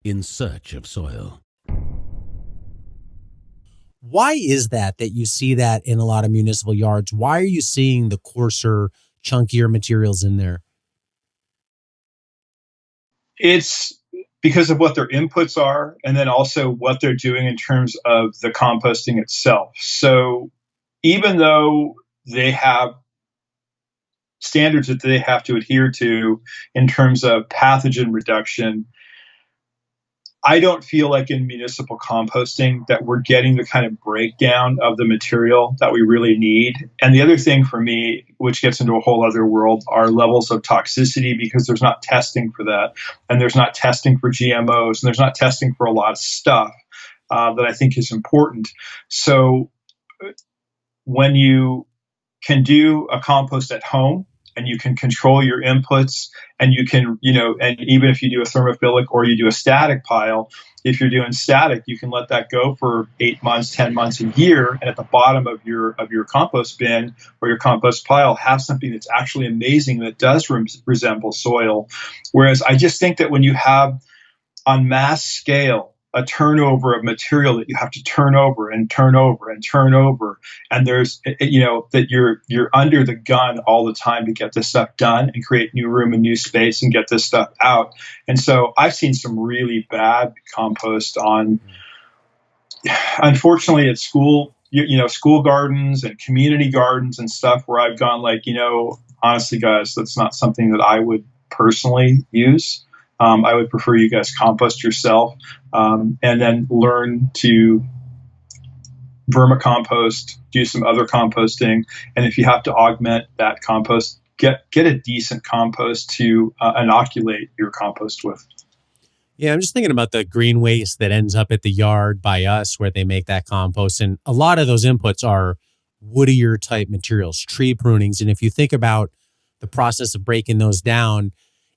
in search of soil. Why is that you see that in a lot of municipal yards? Why are you seeing the coarser, chunkier materials in there? It's because of what their inputs are, and then also what they're doing in terms of the composting itself. So even though they have standards that they have to adhere to in terms of pathogen reduction, I don't feel like in municipal composting that we're getting the kind of breakdown of the material that we really need. And the other thing for me, which gets into a whole other world, are levels of toxicity, because there's not testing for that. And there's not testing for GMOs, and there's not testing for a lot of stuff that I think is important. So when you can do a compost at home, and you can control your inputs, and you can, and even if you do a thermophilic or you do a static pile, if you're doing static, you can let that go for 8 months, 10 months, a year. And at the bottom of your compost bin or your compost pile, have something that's actually amazing that does resemble soil. Whereas I just think that when you have on mass scale a turnover of material that you have to turn over and turn over and turn over, and there's that you're under the gun all the time to get this stuff done and create new room and new space and get this stuff out. And so I've seen some really bad compost on, unfortunately, at school school gardens and community gardens and stuff, where I've gone like, honestly guys, that's not something that I would personally use. I would prefer you guys compost yourself, and then learn to vermicompost, do some other composting. And if you have to augment that compost, get a decent compost to inoculate your compost with. Yeah, I'm just thinking about the green waste that ends up at the yard by us where they make that compost. And a lot of those inputs are woodier type materials, tree prunings. And if you think about the process of breaking those down,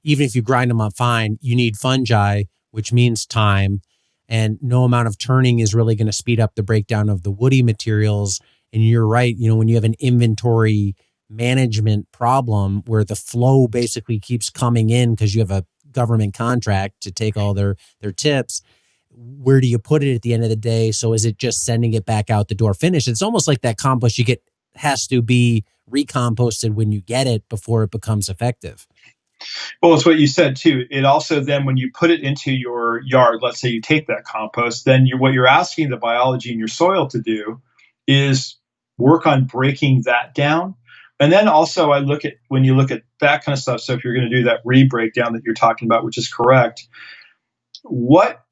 even if you grind them up fine, you need fungi, which means time. And no amount of turning is really going to speed up the breakdown of the woody materials. And you're right, when you have an inventory management problem where the flow basically keeps coming in because you have a government contract to take all their tips, where do you put it at the end of the day? So is it just sending it back out the door finished? It's almost like that compost you get has to be recomposted when you get it before it becomes effective. Well, it's what you said too. It also then, when you put it into your yard, let's say you take that compost, then what you're asking the biology in your soil to do is work on breaking that down. And then also when you look at that kind of stuff, so if you're going to do that re-breakdown that you're talking about, which is correct, what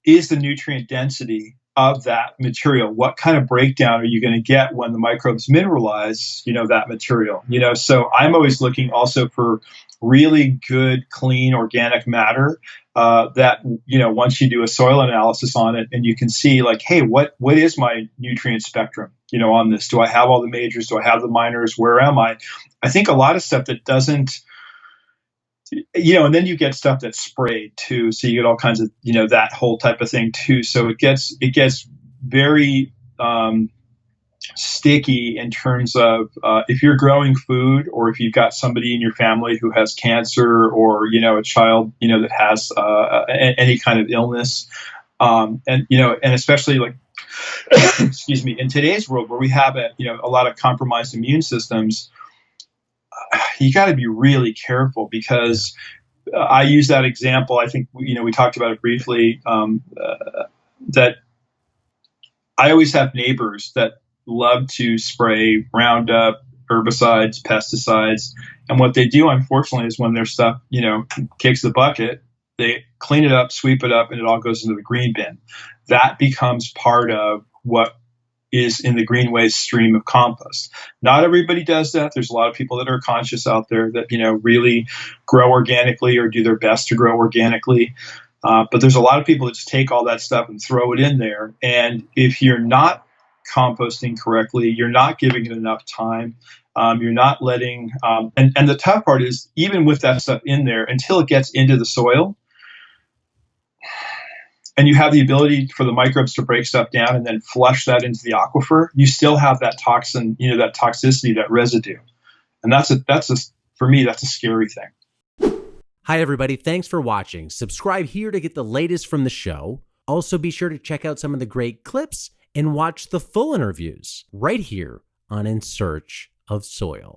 is the nutrient density of that material? What kind of breakdown are you going to get when the microbes mineralize, that material? So I'm always looking also for really good, clean, organic matter that, once you do a soil analysis on it, and you can see like, hey, what is my nutrient spectrum, on this? Do I have all the majors? Do I have the minors? Where am I? I think a lot of stuff that doesn't, and then you get stuff that's sprayed too. So you get all kinds of, that whole type of thing too. So it gets very sticky in terms of if you're growing food, or if you've got somebody in your family who has cancer, or, a child, that has any kind of illness. And especially like, excuse me, in today's world where we have a lot of compromised immune systems, you got to be really careful, because I use that example. I think, we talked about it briefly, that I always have neighbors that love to spray Roundup, herbicides, pesticides. And what they do, unfortunately, is when their stuff, kicks the bucket, they clean it up, sweep it up, and it all goes into the green bin. That becomes part of what is in the green waste stream of compost. Not everybody does that. There's a lot of people that are conscious out there that, really grow organically or do their best to grow organically. But there's a lot of people that just take all that stuff and throw it in there. And if you're not composting correctly, you're not giving it enough time. You're not letting, and the tough part is, even with that stuff in there, until it gets into the soil, and you have the ability for the microbes to break stuff down and then flush that into the aquifer, you still have that toxin, that toxicity, that residue. And for me, that's a scary thing. Hi, everybody. Thanks for watching. Subscribe here to get the latest from the show. Also, be sure to check out some of the great clips and watch the full interviews right here on In Search of Soil.